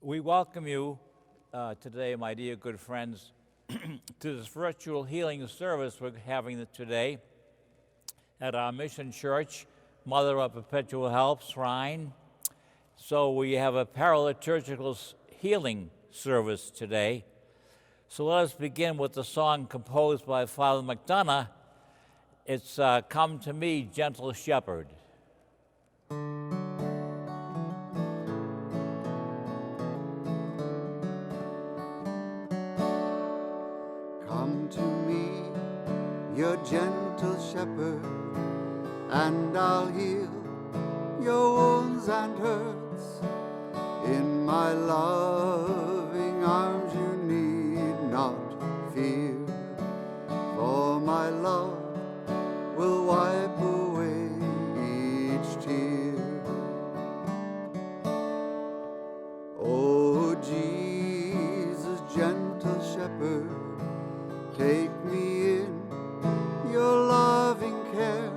We welcome you today, my dear good friends, to this virtual healing service we're having today at our Mission Church, Mother of Perpetual Help Shrine. So we have a paraliturgical healing service today. So let us begin with the song composed by Father McDonough. It's Come to Me, Gentle Shepherd. Come to me, your gentle shepherd, and I'll heal your wounds and hurts. In my loving arms you need not fear, for my love will wipe away each tear. Oh, Jesus, gentle shepherd, take me in your loving care.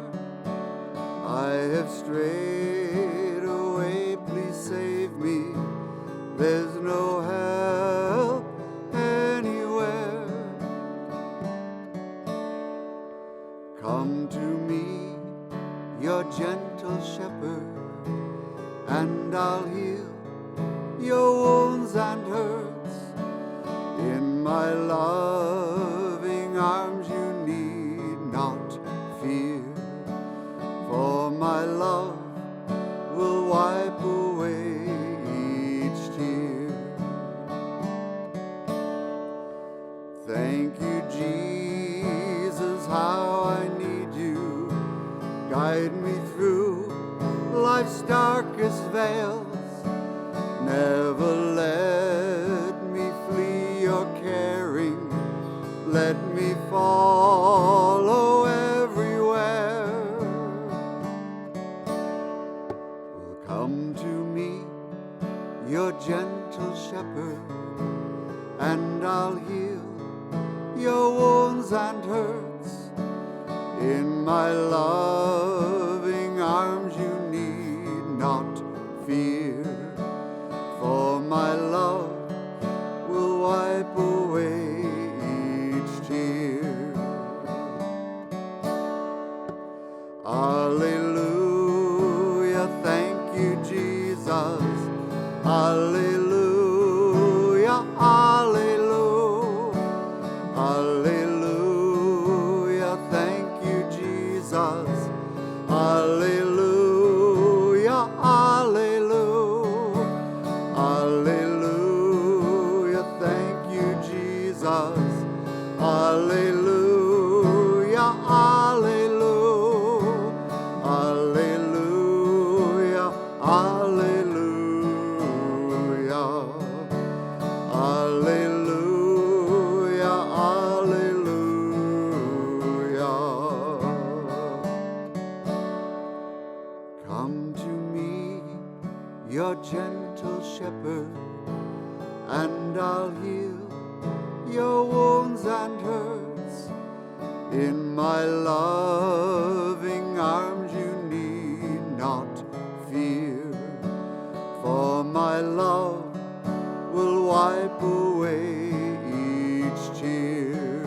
I have strayed away, please save me. There's no help anywhere. Come to me, your gentle shepherd, and I'll heal your wounds and hurts. In my loving arms you need not fear, for my love will wipe away each tear. Thank you, Jesus, how I need you. Guide me through life's darkest veils. Never let me flee your caring. Let me follow everywhere. Well, come to me, your gentle shepherd, and I'll heal your wounds and hurts. In my loving arms you need not fear, for my love will wipe away each tear. Alleluia, thank you, Jesus. Alleluia, alleluia, alleluia, thank you, Jesus. Alleluia, alleluia, alleluia, thank you, Jesus. Alleluia, alleluia, alleluia, alleluia, alleluia, alleluia. Come to me, your gentle shepherd, and I'll heal your wounds and hurts. In my loving arms you need not fear, for my love will wipe away each tear.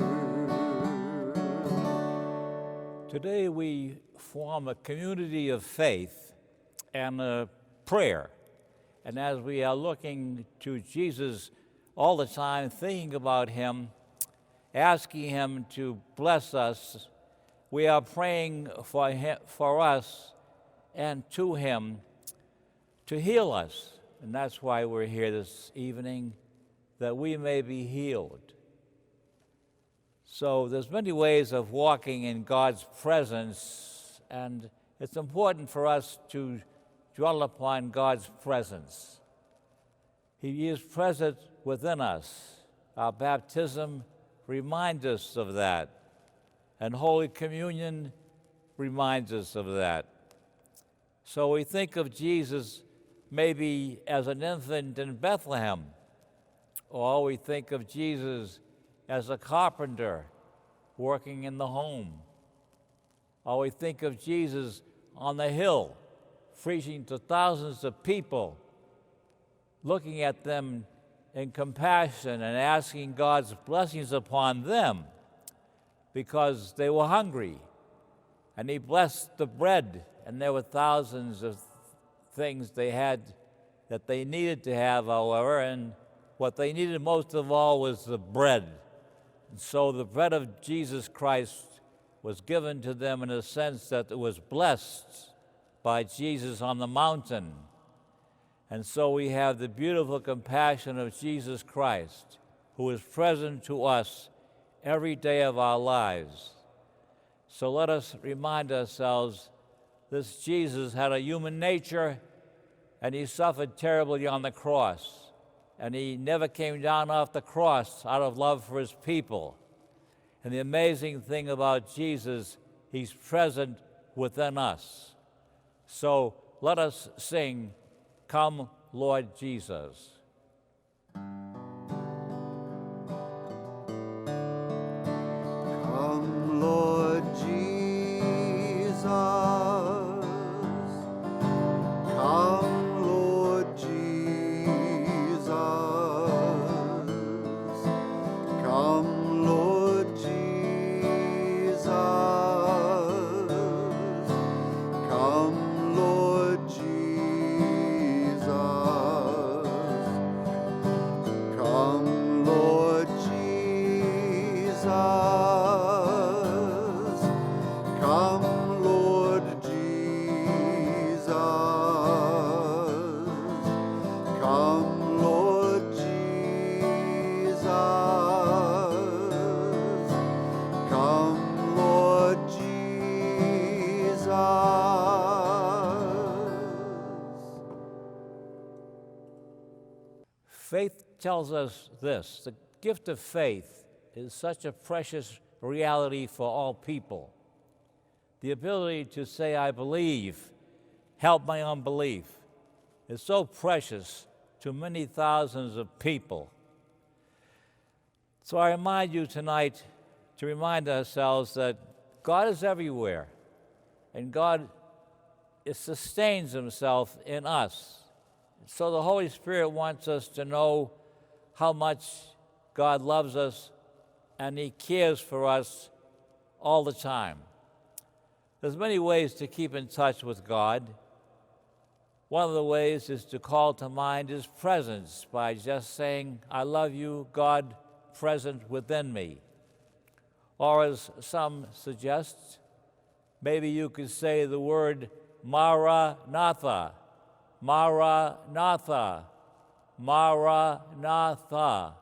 Today we form a community of faith and a prayer. And as we are looking to Jesus all the time, thinking about him, asking him to bless us, we are praying for him, for us and to him to heal us. And that's why we're here this evening, that we may be healed. So there's many ways of walking in God's presence, and it's important for us to dwell upon God's presence. He is present within us. Our baptism reminds us of that, and Holy Communion reminds us of that. So we think of Jesus maybe as an infant in Bethlehem, or we think of Jesus as a carpenter working in the home, or we think of Jesus on the hill preaching to thousands of people looking at them in compassion and asking God's blessings upon them because they were hungry. And he blessed the bread, and there were thousands of things they had that they needed to have, however, and what they needed most of all was the bread. And so the bread of Jesus Christ was given to them in a sense that it was blessed by Jesus on the mountain. And so we have the beautiful compassion of Jesus Christ, who is present to us every day of our lives. So let us remind ourselves this Jesus had a human nature, and he suffered terribly on the cross. And he never came down off the cross out of love for his people. And the amazing thing about Jesus, he's present within us. So let us sing, "Come, Lord Jesus." Come, Lord Jesus. Come, Lord Jesus. Come, Lord Jesus. Come, Lord Jesus. Come, Lord Jesus. Come, Lord Jesus. Come, Lord Jesus. Come, Lord Jesus. Faith tells us this: the gift of faith is such a precious reality for all people. The ability to say, "I believe, help my unbelief," is so precious to many thousands of people. So I remind you tonight to remind ourselves that God is everywhere, and God sustains himself in us. So the Holy Spirit wants us to know how much God loves us, and he cares for us all the time. There's many ways to keep in touch with God. One of the ways is to call to mind his presence by just saying, "I love you, God, present within me." Or as some suggest, maybe you could say the word Maranatha, Maranatha, Maranatha,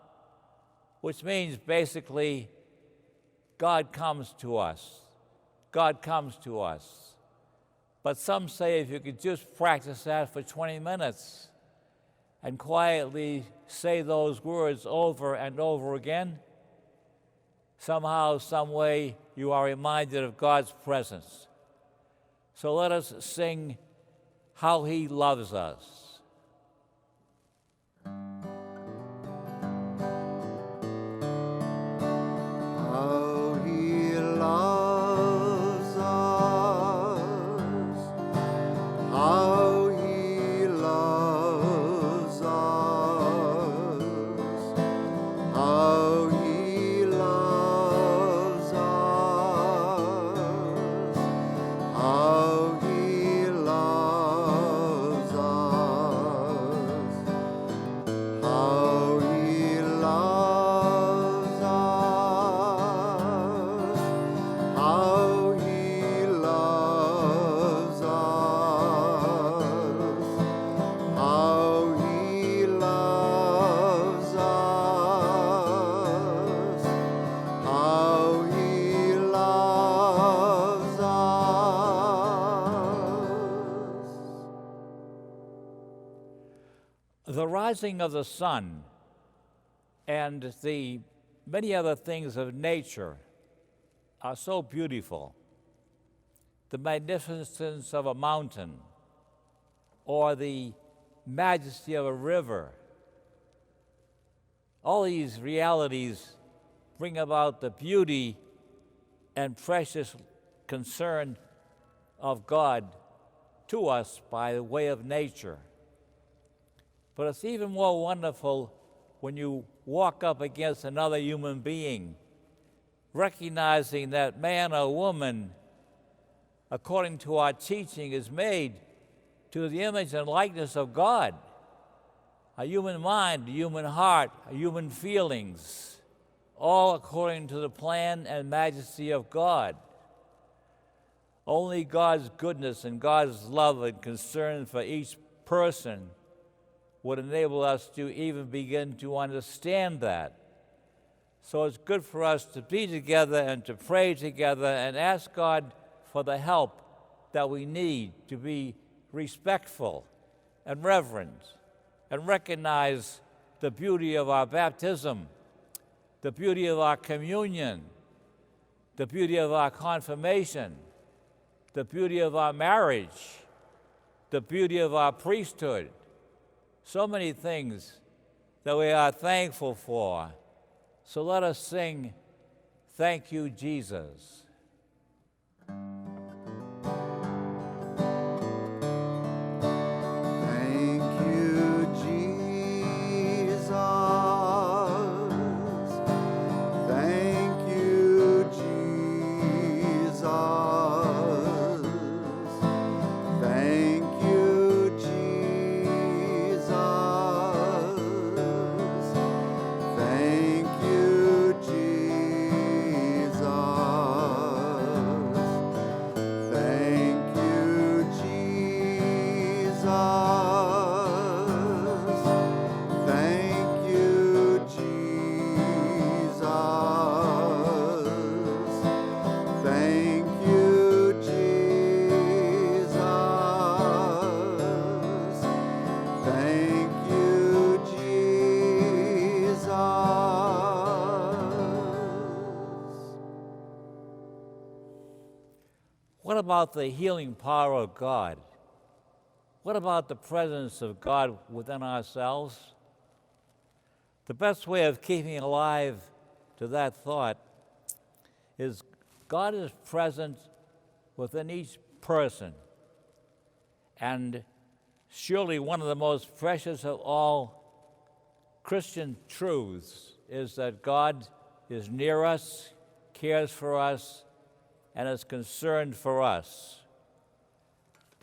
which means basically God comes to us. God comes to us. But some say if you could just practice that for 20 minutes and quietly say those words over and over again, somehow, some way, you are reminded of God's presence. So let us sing how he loves us. How he loves us, how he loves us, how he loves us, how he loves us, how he loves us, how he loves us, how he loves us, how he loves us. The rising of the sun and the many other things of nature are so beautiful. The magnificence of a mountain or the majesty of a river. All these realities bring about the beauty and precious concern of God to us by the way of nature. But it's even more wonderful when you walk up against another human being, recognizing that man or woman, according to our teaching, is made to the image and likeness of God. A human mind, a human heart, a human feelings, all according to the plan and majesty of God. Only God's goodness and God's love and concern for each person would enable us to even begin to understand that. So it's good for us to be together and to pray together and ask God for the help that we need to be respectful and reverent and recognize the beauty of our baptism, the beauty of our communion, the beauty of our confirmation, the beauty of our marriage, the beauty of our priesthood. So many things that we are thankful for. So let us sing, "Thank You, Jesus." Thank you, Jesus. Thank you, Jesus. Thank you, Jesus. Thank you, Jesus. Thank you, Jesus. Thank you, Jesus. Thank you, Jesus. Thank you, Jesus. What about the healing power of God? What about the presence of God within ourselves? The best way of keeping alive to that thought is God is present within each person. And surely one of the most precious of all Christian truths is that God is near us, cares for us, and is concerned for us.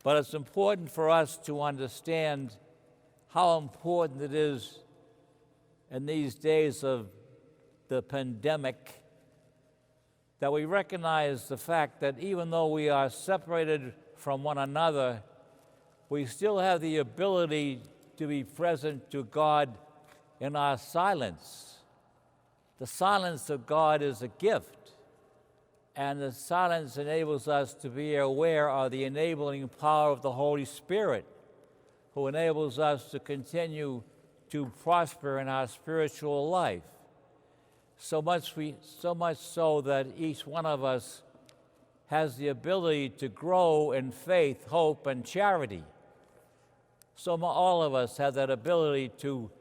But it's important for us to understand how important it is in these days of the pandemic that we recognize the fact that even though we are separated from one another, we still have the ability to be present to God in our silence. The silence of God is a gift. And the silence enables us to be aware of the enabling power of the Holy Spirit, who enables us to continue to prosper in our spiritual life. So much so that each one of us has the ability to grow in faith, hope, and charity. So all of us have that ability to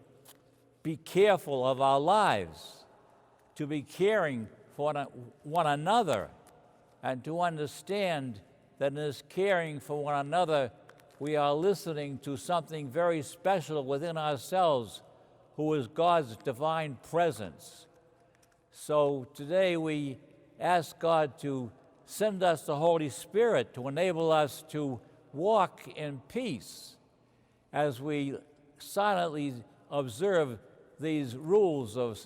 be careful of our lives, to be caring for one another, and to understand that in this caring for one another, we are listening to something very special within ourselves, who is God's divine presence. So today we ask God to send us the Holy Spirit to enable us to walk in peace as we silently observe these rules of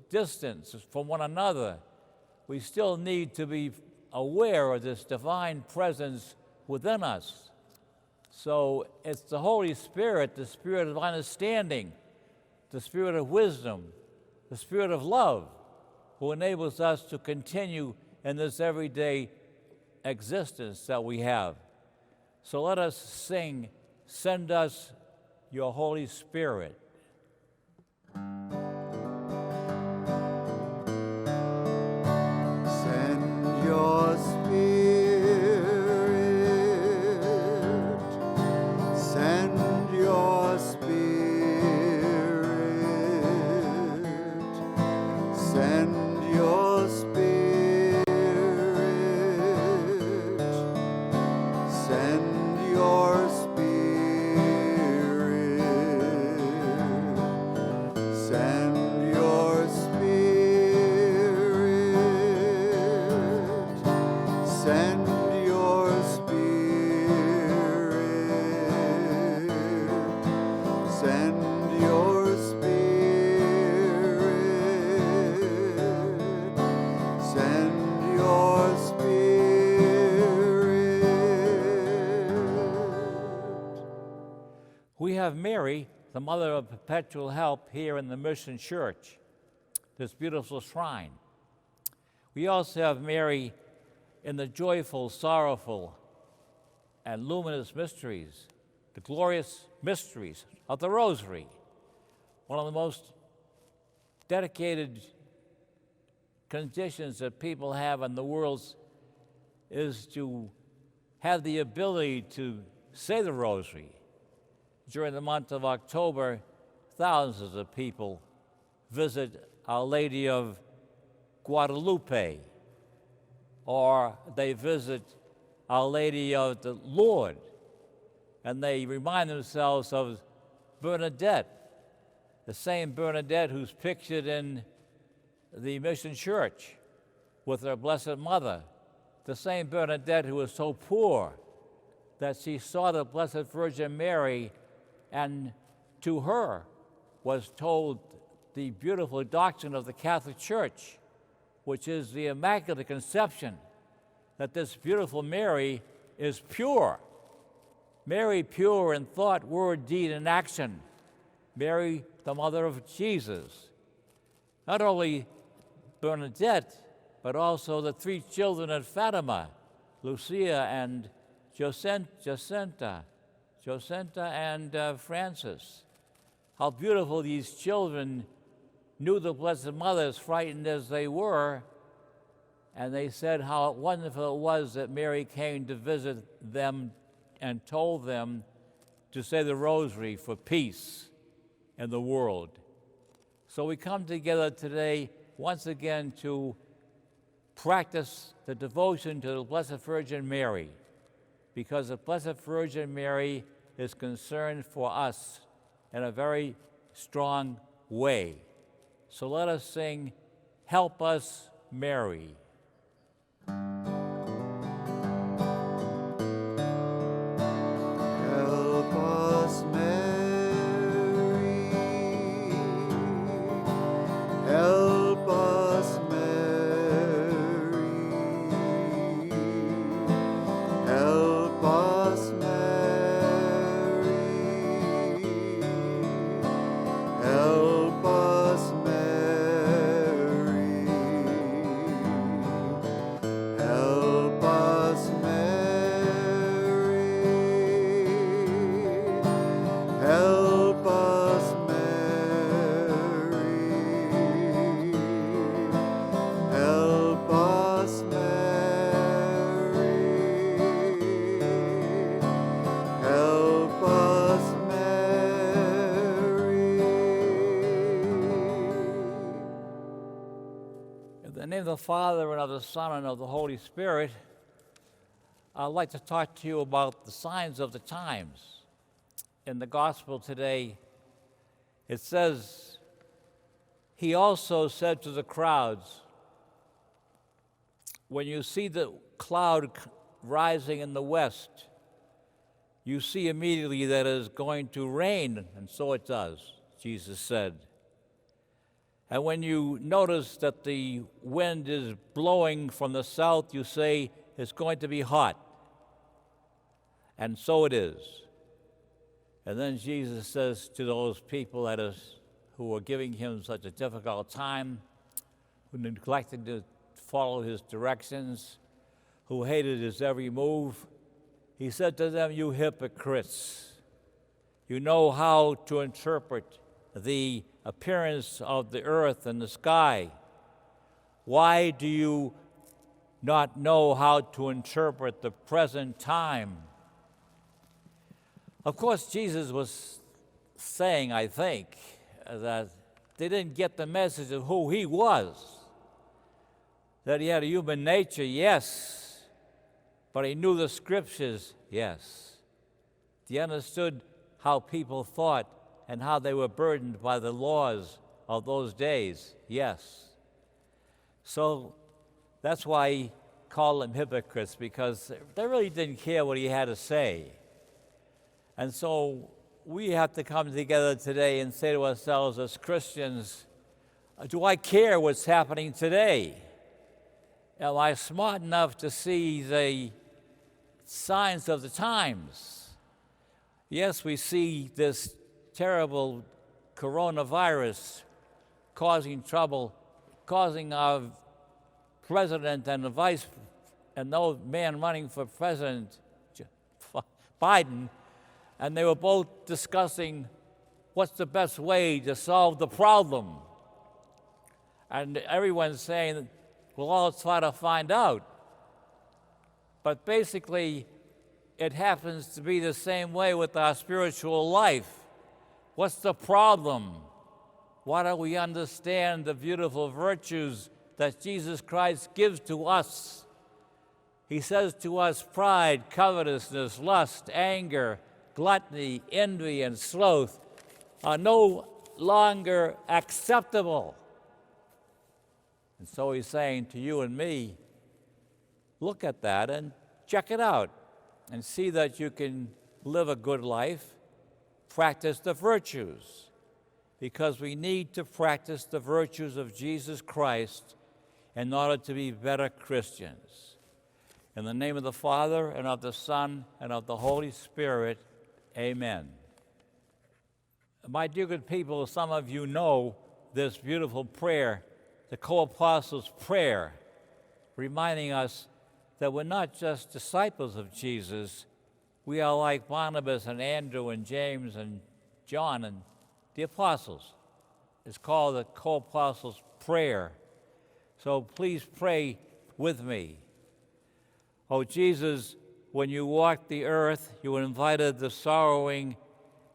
distance from one another. We still need to be aware of this divine presence within us. So it's the Holy Spirit, the Spirit of understanding, the Spirit of wisdom, the Spirit of love, who enables us to continue in this everyday existence that we have. So let us sing, "Send Us Your Holy Spirit." Send your spirit, send your spirit, send your spirit, send your spirit, your Spirit, send your Spirit. We have Mary, the Mother of Perpetual Help, here in the Mission Church, this beautiful shrine. We also have Mary in the joyful, sorrowful, and luminous mysteries, the glorious mysteries of the Rosary. One of the most dedicated conditions that people have in the world is to have the ability to say the Rosary. During the month of October, thousands of people visit Our Lady of Guadalupe, or they visit Our Lady of the Lord, and they remind themselves of Bernadette, the same Bernadette who's pictured in the Mission Church with her Blessed Mother, the same Bernadette who was so poor that she saw the Blessed Virgin Mary, and to her was told the beautiful doctrine of the Catholic Church, which is the Immaculate Conception, that this beautiful Mary is pure. Mary pure in thought, word, deed, and action. Mary, the mother of Jesus. Not only Bernadette, but also the three children at Fatima, Lucia and Jacinta and Francis. How beautiful these children knew the Blessed Mother, as frightened as they were, and they said how wonderful it was that Mary came to visit them and told them to say the Rosary for peace in the world. So we come together today once again to practice the devotion to the Blessed Virgin Mary, because the Blessed Virgin Mary is concerned for us in a very strong way. So let us sing, "Help Us, Mary." Help us, Mary. Help us, Mary. Help us, Mary. Help us, Mary. Help us, Mary. Help us, Mary. Help us, Mary. Help us, Mary. In the name of the Father, and of the Son, and of the Holy Spirit, I'd like to talk to you about the signs of the times. In the Gospel today, it says, "He also said to the crowds, when you see the cloud rising in the west, you see immediately that it is going to rain, and so it does," Jesus said. "And when you notice that the wind is blowing from the south, you say it's going to be hot. And so it is." And then Jesus says to those people who were giving him such a difficult time, who neglected to follow his directions, who hated his every move, he said to them, "You hypocrites, you know how to interpret the appearance of the earth and the sky. Why do you not know how to interpret the present time?" Of course, Jesus was saying, I think, that they didn't get the message of who he was. That he had a human nature, yes, but he knew the scriptures, yes. He understood how people thought and how they were burdened by the laws of those days, yes. So that's why he called them hypocrites, because they really didn't care what he had to say. And so we have to come together today and say to ourselves as Christians, do I care what's happening today? Am I smart enough to see the signs of the times? Yes, we see this terrible coronavirus causing trouble, causing our president and the vice, and the man running for president, Biden, and they were both discussing what's the best way to solve the problem. And everyone's saying, we'll all try to find out. But basically, it happens to be the same way with our spiritual life. What's the problem? Why don't we understand the beautiful virtues that Jesus Christ gives to us? He says to us, pride, covetousness, lust, anger, gluttony, envy, and sloth are no longer acceptable. And so he's saying to you and me, look at that and check it out and see that you can live a good life, practice the virtues, because we need to practice the virtues of Jesus Christ in order to be better Christians. In the name of the Father, and of the Son, and of the Holy Spirit, amen. My dear good people, some of you know this beautiful prayer, the co-apostles' prayer, reminding us that we're not just disciples of Jesus, we are like Barnabas and Andrew and James and John and the apostles. It's called the co-apostles' prayer. So please pray with me. Oh, Jesus, when you walked the earth, you invited the sorrowing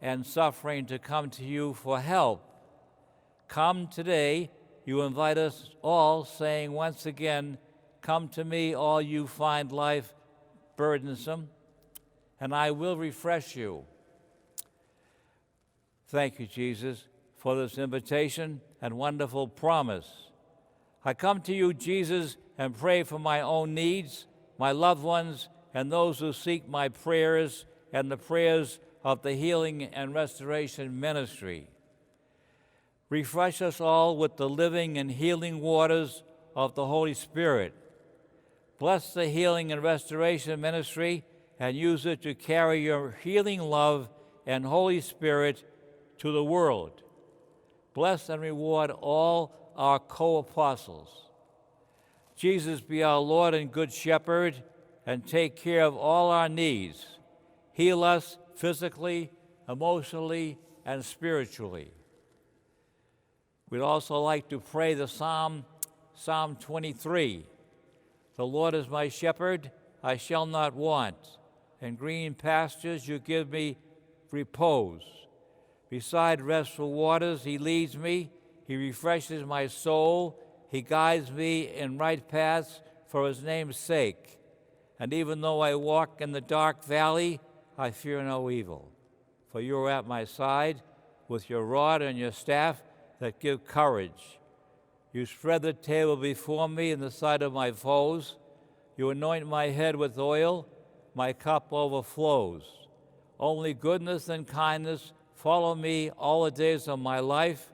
and suffering to come to you for help. Come today, you invite us all, saying once again, come to me, all you find life burdensome, and I will refresh you. Thank you, Jesus, for this invitation and wonderful promise. I come to you, Jesus, and pray for my own needs, my loved ones, and those who seek my prayers and the prayers of the Healing and Restoration Ministry. Refresh us all with the living and healing waters of the Holy Spirit. Bless the Healing and Restoration Ministry and use it to carry your healing love and Holy Spirit to the world. Bless and reward all our co-apostles. Jesus, be our Lord and Good Shepherd, and take care of all our needs. Heal us physically, emotionally, and spiritually. We'd also like to pray the Psalm 23. The Lord is my shepherd, I shall not want. In green pastures you give me repose. Beside restful waters he leads me. He refreshes my soul. He guides me in right paths for his name's sake. And even though I walk in the dark valley, I fear no evil. For you are at my side with your rod and your staff that give courage. You spread the table before me in the sight of my foes. You anoint my head with oil. My cup overflows. Only goodness and kindness follow me all the days of my life,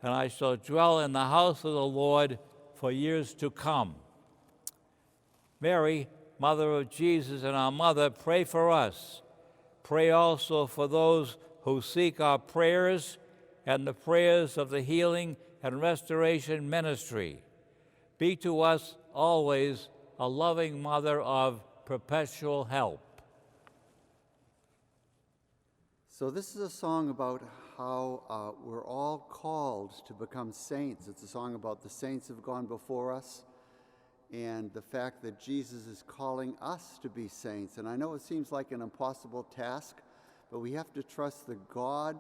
and I shall dwell in the house of the Lord for years to come. Mary, Mother of Jesus and our Mother, pray for us. Pray also for those who seek our prayers and the prayers of the Healing and Restoration Ministry. Be to us always a loving Mother of perpetual help. So this is a song about how we're all called to become saints. It's a song about the saints who have gone before us and the fact that Jesus is calling us to be saints. And I know it seems like an impossible task, but we have to trust that God,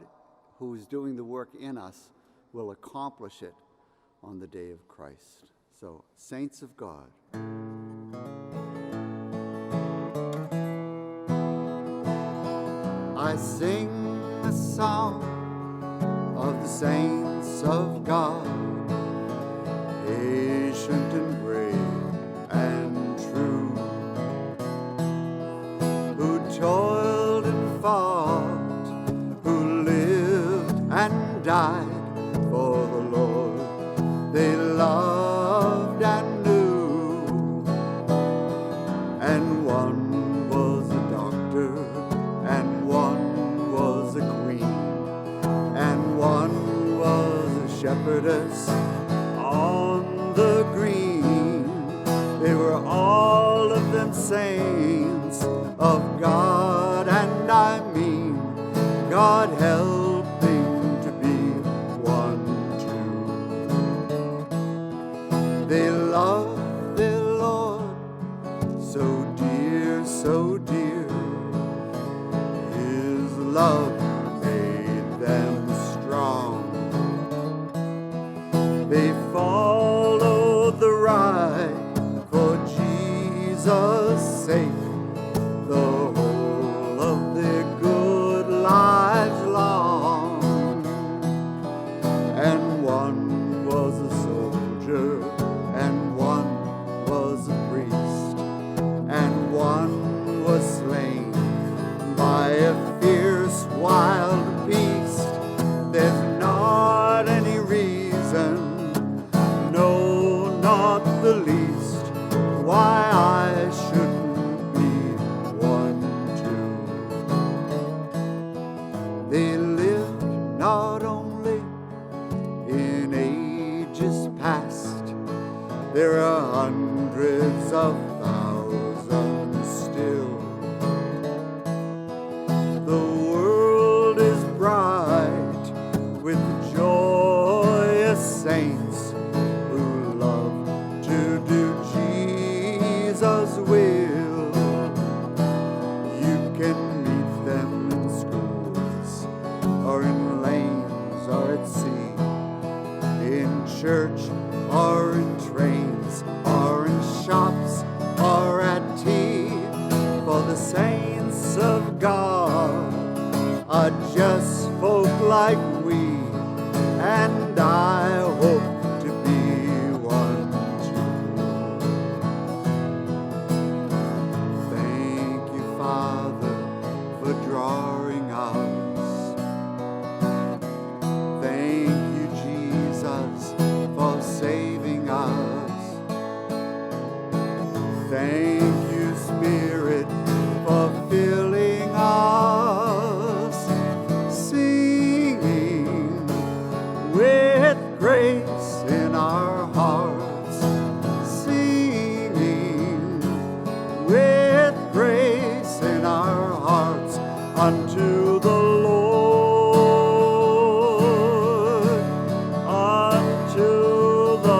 who is doing the work in us, will accomplish it on the day of Christ. So, saints of God. I sing a song of the saints of God, patient and brave and true, who toiled and fought, who and died for the Lord. They loved and knew, and one was a doctor, and one was a queen, and one was a shepherdess on the green. They were all of them saints of God, and I mean God helping to be one too. They love their Lord so dear, so dear. His love made them strong. They followed the right for Jesus' sake, the whole of their good lives long. And one was a soldier, and one was a priest, and one was slain by a fierce wild beast. There's not any reason, no, not the least, why I shouldn't be one too. They lived not only in ages past, there are hundreds of thousands still. The world is bright with joyous saints who love to do Jesus' will. You can meet them in schools, or in lanes, or at sea, in church, or in trains, or in shops, or at tea. For the saints of God are just folk like we, and I hope to be one too. Thank you, Father, for drawing us. Thank you, Jesus, for saving us. Thank you, Spirit, for filling us, singing with grace in our hearts, singing with grace in our hearts unto the Lord, unto the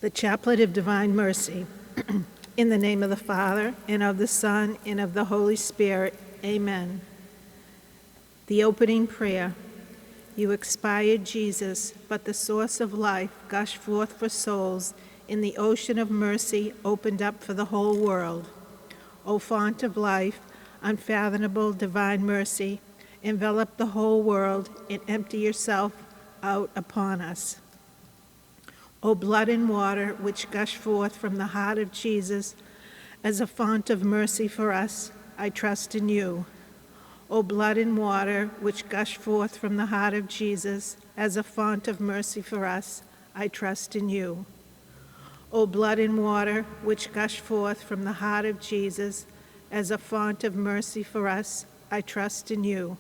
The Chaplet of Divine Mercy. In the name of the Father, and of the Son, and of the Holy Spirit. Amen. The opening prayer. You expired, Jesus, but the source of life gushed forth for souls in the ocean of mercy opened up for the whole world. O font of life, unfathomable divine mercy, envelop the whole world and empty yourself out upon us. O blood and water which gush forth from the heart of Jesus as a font of mercy for us, I trust in you. O blood and water which gush forth from the heart of Jesus as a font of mercy for us, I trust in you. O blood and water which gush forth from the heart of Jesus as a font of mercy for us, I trust in you.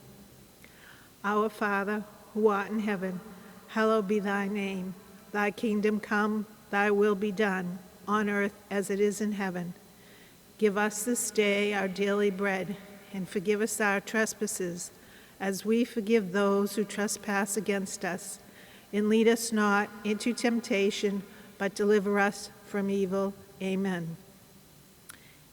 Our Father, who art in heaven, hallowed be thy name. Thy kingdom come, thy will be done, on earth as it is in heaven. Give us this day our daily bread, and forgive us our trespasses, as we forgive those who trespass against us. And lead us not into temptation, but deliver us from evil. Amen.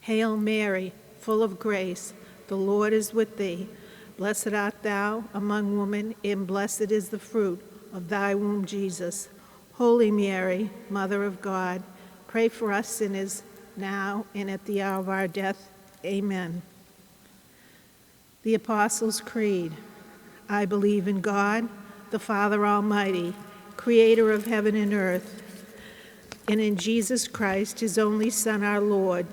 Hail Mary, full of grace, the Lord is with thee. Blessed art thou among women, and blessed is the fruit of thy womb, Jesus. Holy Mary, Mother of God, pray for us sinners, now and at the hour of our death. Amen. The Apostles' Creed. I believe in God, the Father Almighty, creator of heaven and earth. and in Jesus Christ, his only Son, our Lord,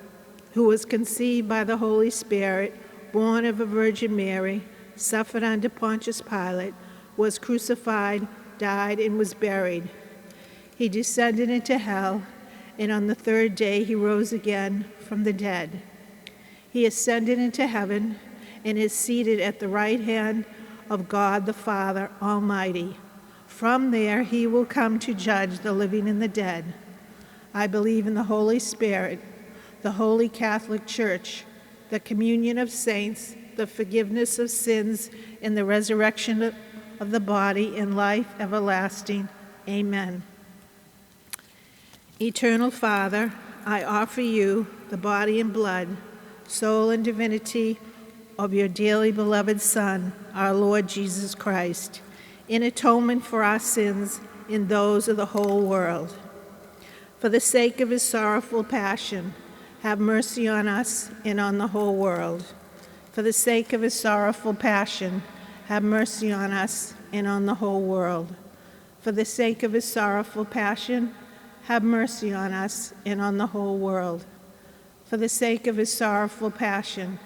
who was conceived by the Holy Spirit, born of a Virgin Mary, suffered under Pontius Pilate, was crucified, died, and was buried. He descended into hell, and on the third day he rose again from the dead. He ascended into heaven and is seated at the right hand of God the Father Almighty. From there he will come to judge the living and the dead. I believe in the Holy Spirit, the Holy Catholic Church, the communion of saints, the forgiveness of sins, and the resurrection of the body and life everlasting. Amen. Eternal Father, I offer you the body and blood, soul and divinity of your dearly beloved Son, our Lord Jesus Christ, in atonement for our sins and those of the whole world. For the sake of his sorrowful passion, have mercy on us and on the whole world. For the sake of his sorrowful passion, have mercy on us and on the whole world. For the sake of his sorrowful passion, have mercy on us and on the whole world. For the sake of his sorrowful passion,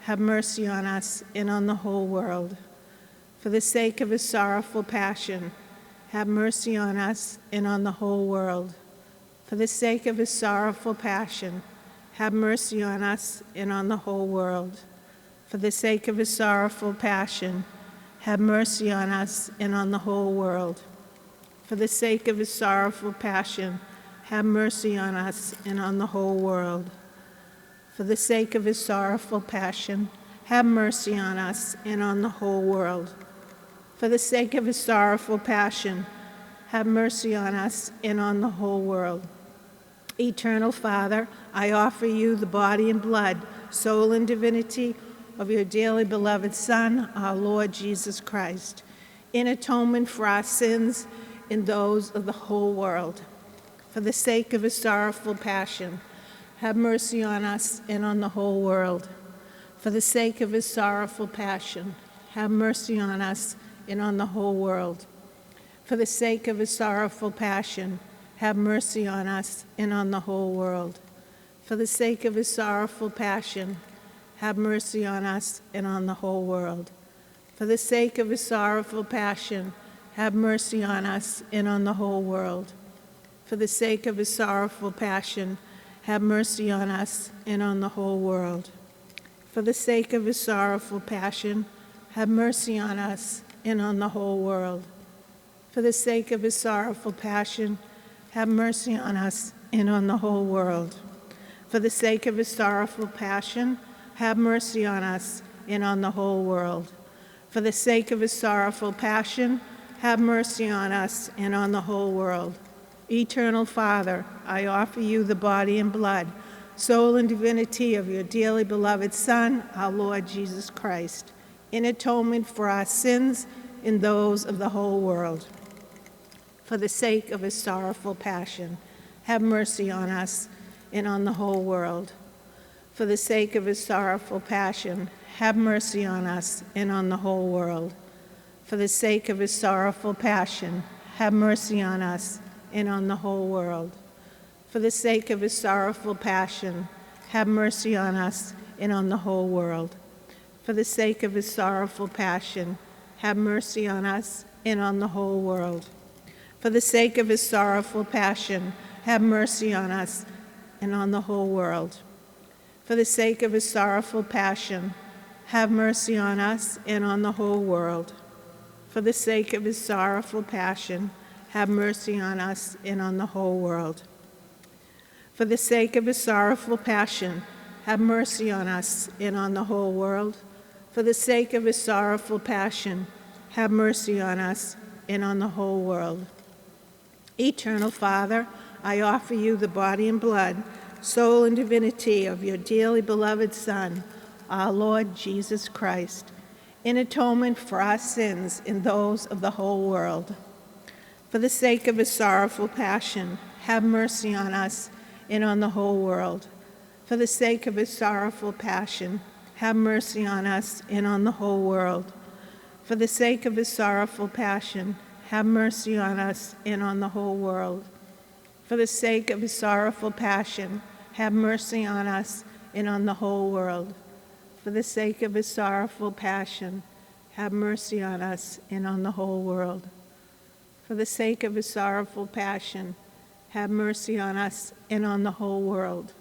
have mercy on us and on the whole world. For the sake of his sorrowful passion, have mercy on us and on the whole world. For the sake of his sorrowful passion, have mercy on us and on the whole world. For the sake of his sorrowful passion, have mercy on us and on the whole world. For the sake of his sorrowful passion, have mercy on us and on the whole world. For the sake of his sorrowful passion, have mercy on us and on the whole world. For the sake of his sorrowful passion, have mercy on us and on the whole world. Eternal Father, I offer you the body and blood, soul and divinity of your dearly beloved Son, our Lord Jesus Christ, in atonement for our sins and those of the whole world. For the sake of his sorrowful passion, have mercy on us and on the whole world. For the sake of his sorrowful passion, have mercy on us and on the whole world. For the sake of his sorrowful passion, have mercy on us and on the whole world. For the sake of his sorrowful passion, have mercy on us and on the whole world. For the sake of his sorrowful passion, have mercy on us and on the whole world. For the sake of his sorrowful passion, have mercy on us and on the whole world. For the sake of his sorrowful passion, have mercy on us and on the whole world. For the sake of his sorrowful passion, have mercy on us and on the whole world. For the sake of his sorrowful passion, have mercy on us and on the whole world. For the sake of his sorrowful passion, have mercy on us and on the whole world. Eternal Father, I offer you the body and blood, soul and divinity of your dearly beloved Son, our Lord Jesus Christ, in atonement for our sins and those of the whole world. For the sake of his sorrowful passion, have mercy on us and on the whole world. For the sake of his sorrowful passion, have mercy on us and on the whole world. For the sake of his sorrowful passion, have mercy on us and on the whole world. For the sake of his sorrowful passion, have mercy on us and on the whole world. For the sake of his sorrowful passion, have mercy on us and on the whole world. For the sake of his sorrowful passion, have mercy on us and on the whole world. For the sake of his sorrowful passion, have mercy on us and on the whole world. For the sake of his sorrowful passion, have mercy on us and on the whole world. For the sake of his sorrowful passion, have mercy on us and on the whole world. For the sake of his sorrowful passion, have mercy on us and on the whole world. Eternal Father, I offer you the body and blood, soul and divinity of your dearly beloved Son, our Lord Jesus Christ, in atonement for our sins and those of the whole world. For the sake of his sorrowful passion, have mercy on us and on the whole world. For the sake of his sorrowful passion, have mercy on us and on the whole world. For the sake of his sorrowful passion, have mercy on us and on the whole world. For the sake of his sorrowful passion, have mercy on us and on the whole world. For the sake of his sorrowful passion, have mercy on us and on the whole world. For the sake of his sorrowful passion, have mercy on us and on the whole world.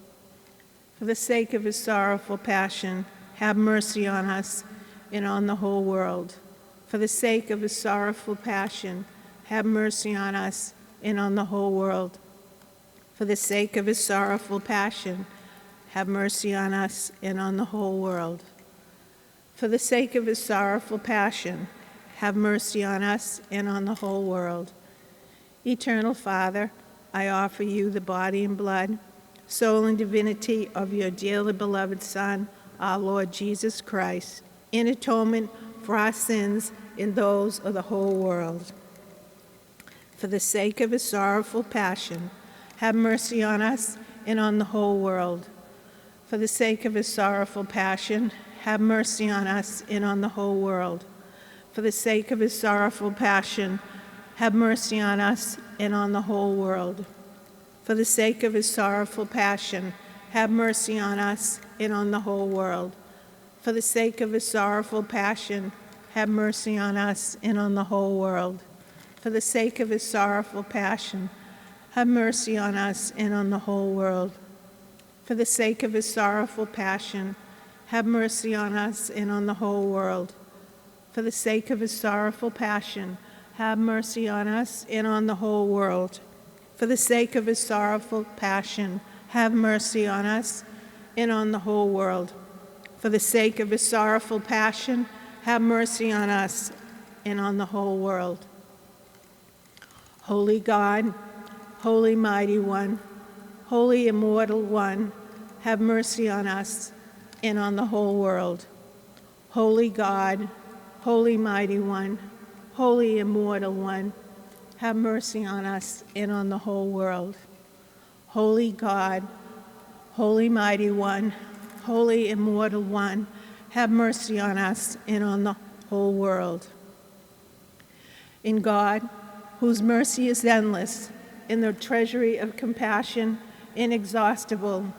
For the sake of his sorrowful passion, have mercy on us and on the whole world. For the sake of his sorrowful passion, have mercy on us and on the whole world. For the sake of his sorrowful passion, have mercy on us and on the whole world. For the sake of his sorrowful passion, have mercy on us and on the whole world. Eternal Father, I offer you the body and blood, soul and divinity of your dearly beloved Son, our Lord Jesus Christ, in atonement for our sins and those of the whole world. For the sake of his sorrowful passion, have mercy on us and on the whole world. For the sake of his sorrowful passion, have mercy on us and on the whole world. For the sake of his sorrowful passion, have mercy on us and on the whole world. For the sake of his sorrowful passion, have mercy on us and on the whole world. For the sake of his sorrowful passion, have mercy on us and on the whole world. For the sake of his sorrowful passion, have mercy on us and on the whole world. For the sake of his sorrowful passion, have mercy on us and on the whole world. For the sake of his sorrowful passion, have mercy on us and on the whole world. For the sake of his sorrowful passion, have mercy on us and on the whole world. For the sake of his sorrowful passion, have mercy on us and on the whole world. Holy God, Holy Mighty One, Holy Immortal One, have mercy on us and on the whole world. Holy God, Holy Mighty One, Holy Immortal One, have mercy on us and on the whole world. Holy God, Holy Mighty One, Holy Immortal One, have mercy on us and on the whole world. In God, whose mercy is endless, in the treasury of compassion inexhaustible,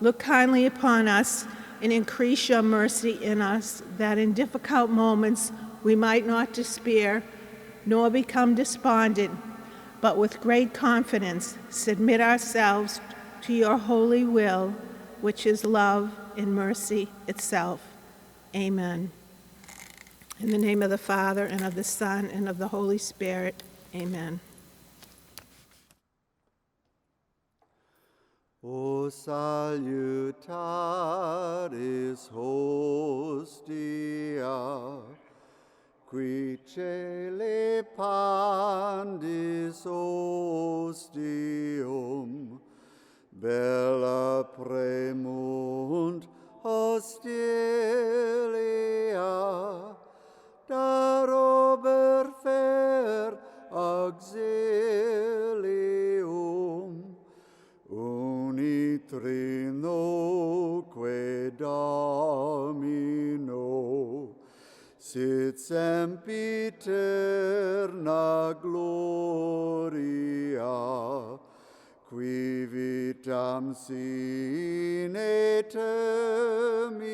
look kindly upon us and increase your mercy in us, that in difficult moments we might not despair nor become despondent, but with great confidence submit ourselves to your holy will, which is love and mercy itself. Amen. In the name of the Father, and of the Son, and of the Holy Spirit. Amen. O salutaris hostia, qui cele pandis ostium, bella premunt hostilia, darober fer auxilium, unitrinoque Domino, sit sempiterna gloria, qui vitam sine termino,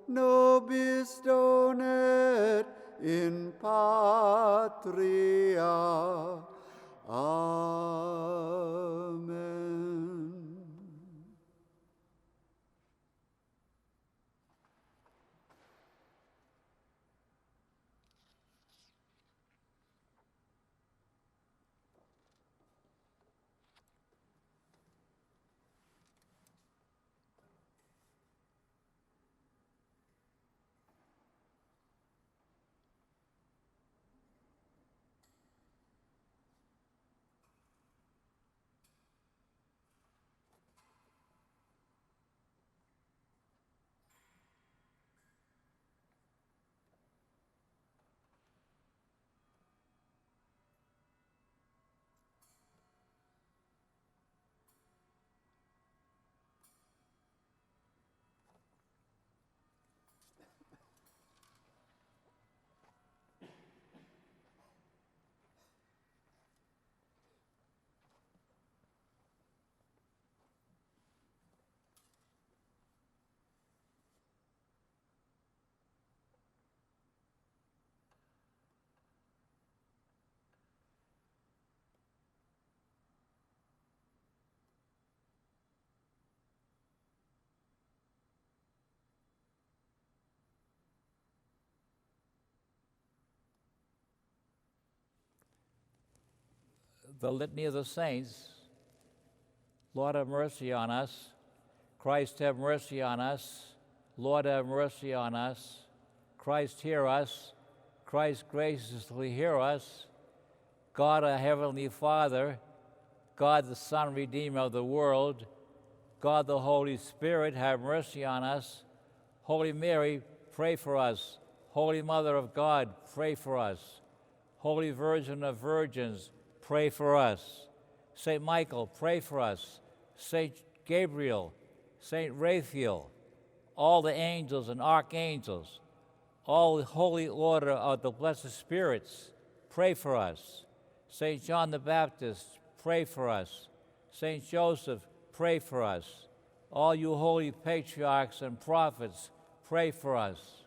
nobis donet in patria. Amen. The Litany of the Saints. Lord, have mercy on us. Christ, have mercy on us. Lord, have mercy on us. Christ, hear us. Christ, graciously hear us. God, our Heavenly Father, God, the Son, Redeemer of the world, God, the Holy Spirit, have mercy on us. Holy Mary, pray for us. Holy Mother of God, pray for us. Holy Virgin of Virgins, pray for us. Saint Michael, pray for us. Saint Gabriel, Saint Raphael, all the angels and archangels, all the holy order of the blessed spirits, pray for us. Saint John the Baptist, pray for us. Saint Joseph, pray for us. All you holy patriarchs and prophets, pray for us.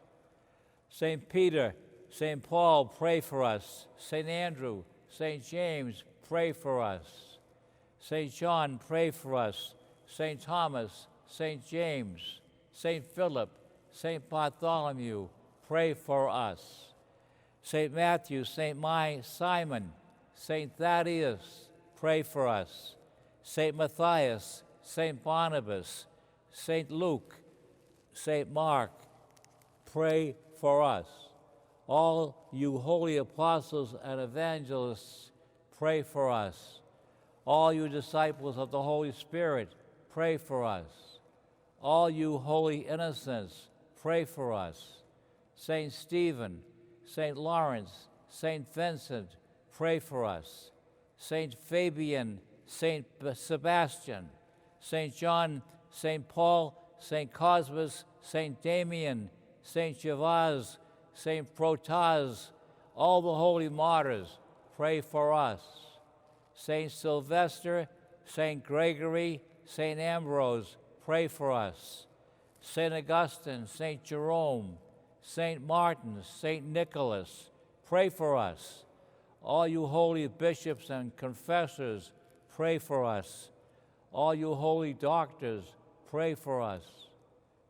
Saint Peter, Saint Paul, pray for us. Saint Andrew, Saint James, pray for us. Saint John, pray for us. Saint Thomas, Saint James, Saint Philip, Saint Bartholomew, pray for us. Saint Matthew, Saint Simon, Saint Thaddeus, pray for us. Saint Matthias, Saint Barnabas, Saint Luke, Saint Mark, pray for us. All you holy apostles and evangelists, pray for us. All you disciples of the Holy Spirit, pray for us. All you holy innocents, pray for us. Saint Stephen, Saint Lawrence, Saint Vincent, pray for us. Saint Fabian, Saint Sebastian, Saint John, Saint Paul, Saint Cosmas, Saint Damian, Saint Gervase, Saint Protas, all the holy martyrs, pray for us. Saint Sylvester, Saint Gregory, Saint Ambrose, pray for us. Saint Augustine, Saint Jerome, Saint Martin, Saint Nicholas, pray for us. All you holy bishops and confessors, pray for us. All you holy doctors, pray for us.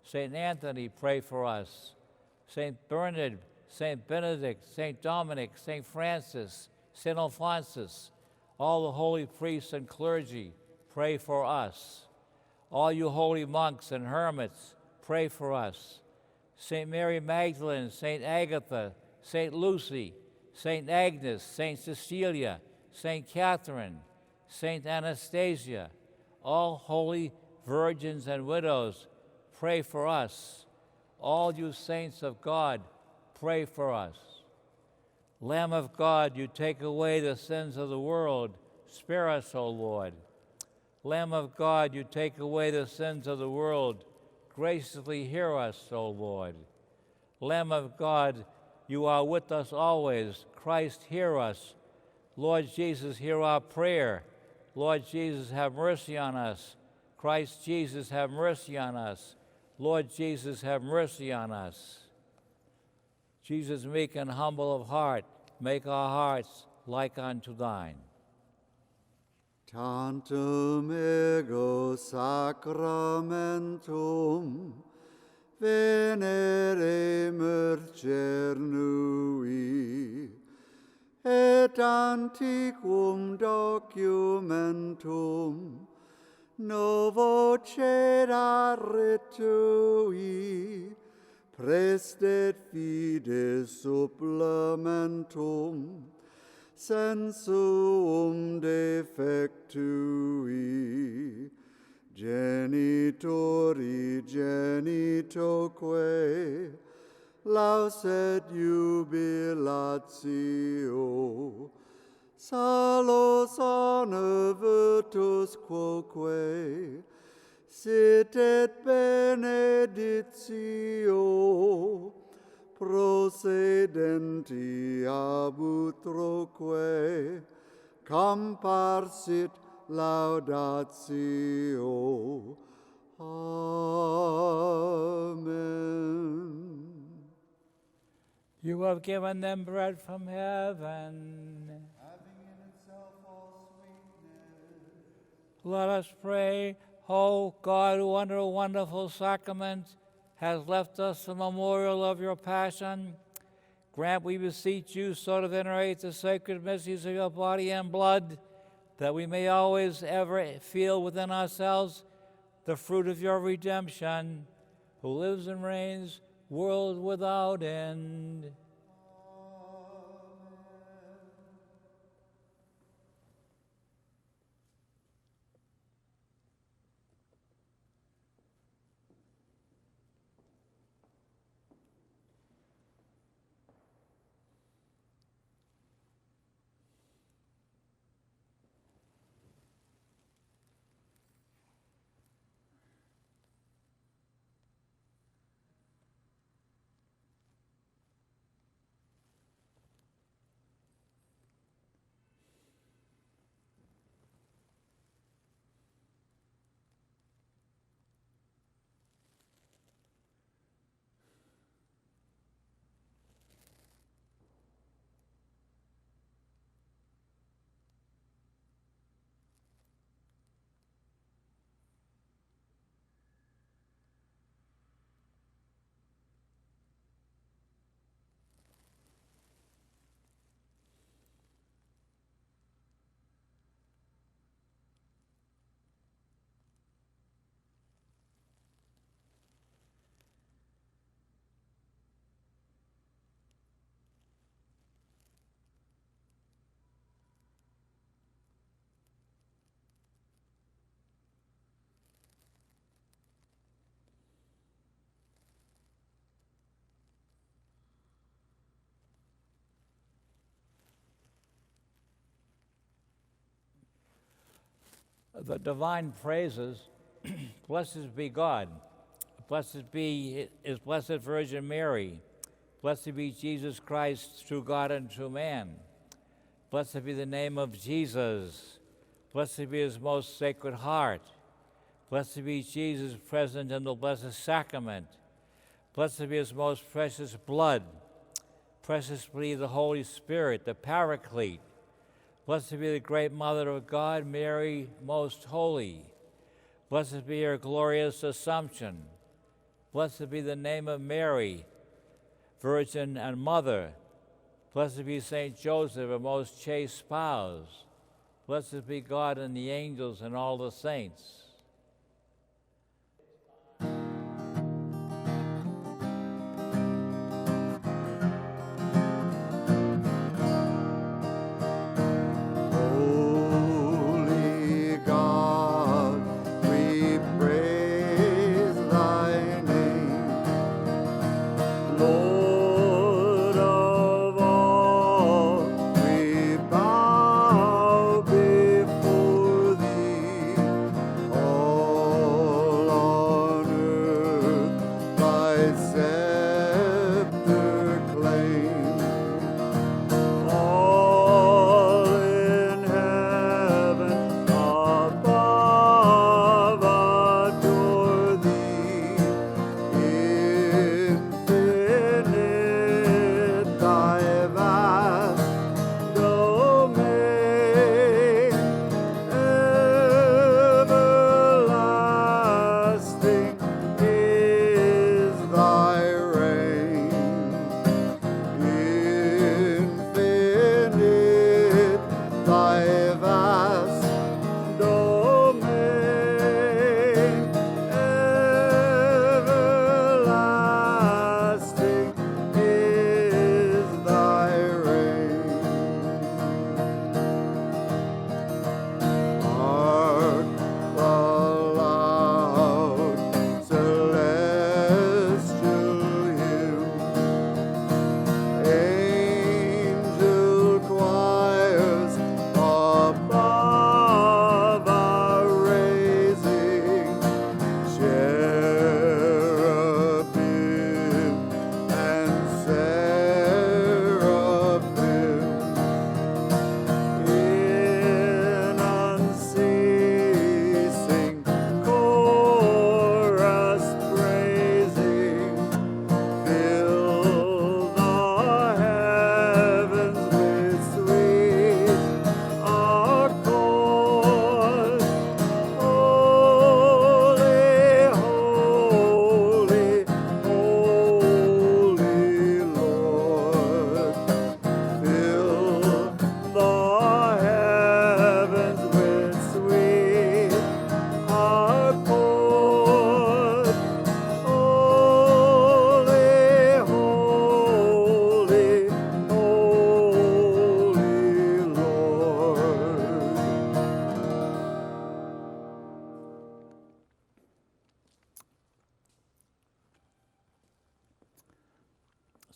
Saint Anthony, pray for us. Saint Bernard, Saint Benedict, Saint Dominic, Saint Francis, Saint Alphonsus, all the holy priests and clergy, pray for us. All you holy monks and hermits, pray for us. Saint Mary Magdalene, Saint Agatha, Saint Lucy, Saint Agnes, Saint Cecilia, Saint Catherine, Saint Anastasia, all holy virgins and widows, pray for us. All you saints of God, pray for us. Lamb of God, you take away the sins of the world, spare us, O Lord. Lamb of God, you take away the sins of the world, graciously hear us, O Lord. Lamb of God, you are with us always. Christ, hear us. Lord Jesus, hear our prayer. Lord Jesus, have mercy on us. Christ Jesus, have mercy on us. Lord Jesus, have mercy on us. Jesus, meek and humble of heart, make our hearts like unto thine. Tantum ego sacramentum veneremur cernui, et antiquum documentum novo cedaret tui, prestet fides supplementum sensuum defectui, genitori genitoque, laus et jubilatio, salos honor virtus quoque, sit et benedictio, procedenti ab utroque, comparsit laudatio. Amen. You have given them bread from heaven. Having in itself all sweetness. Let us pray. O God, who under a wonderful sacrament has left us the memorial of your passion, grant, we beseech you, so to venerate the sacred mysteries of your body and blood, that we may always ever feel within ourselves the fruit of your redemption, who lives and reigns, world without end. The divine praises, blessed be God, blessed be His Blessed Virgin Mary, blessed be Jesus Christ, true God and true man, blessed be the name of Jesus, blessed be His most sacred heart, blessed be Jesus present in the Blessed Sacrament, blessed be His most precious blood, precious be the Holy Spirit, the Paraclete, blessed be the great Mother of God, Mary, most holy. Blessed be her glorious Assumption. Blessed be the name of Mary, Virgin and Mother. Blessed be Saint Joseph, her most chaste spouse. Blessed be God and the angels and all the saints.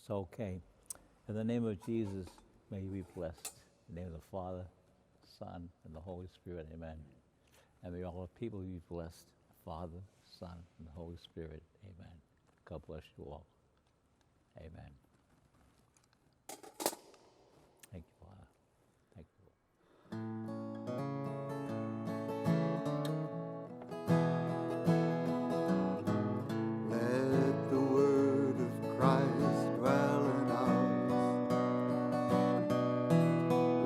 It's okay. In the name of Jesus, may you be blessed. In the name of the Father, Son, and the Holy Spirit, amen. And may all the people be blessed, Father, Son, and the Holy Spirit, amen. God bless you all. Amen. Thank you, Father. Thank you, Lord. Let the word of Christ dwell in us.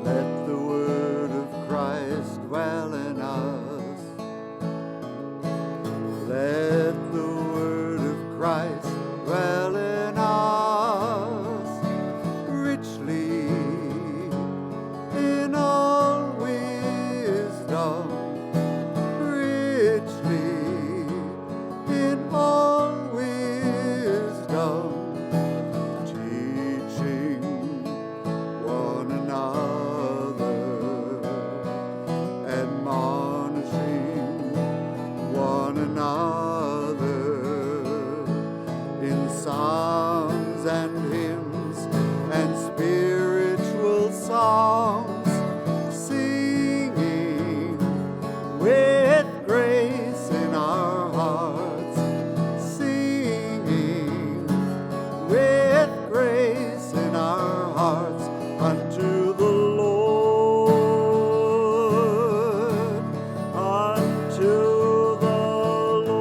Let the word of Christ dwell in us. Let the word of Christ dwell in us richly in all wisdom, richly in all wisdom, teaching one another, admonishing one another in psalms and hymns and spiritual songs, singing with grace in our hearts, singing with grace in our hearts unto the Lord, unto the Lord.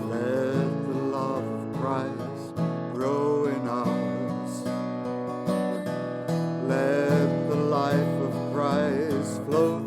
Let the love of Christ grow in us. Let the life of Christ flow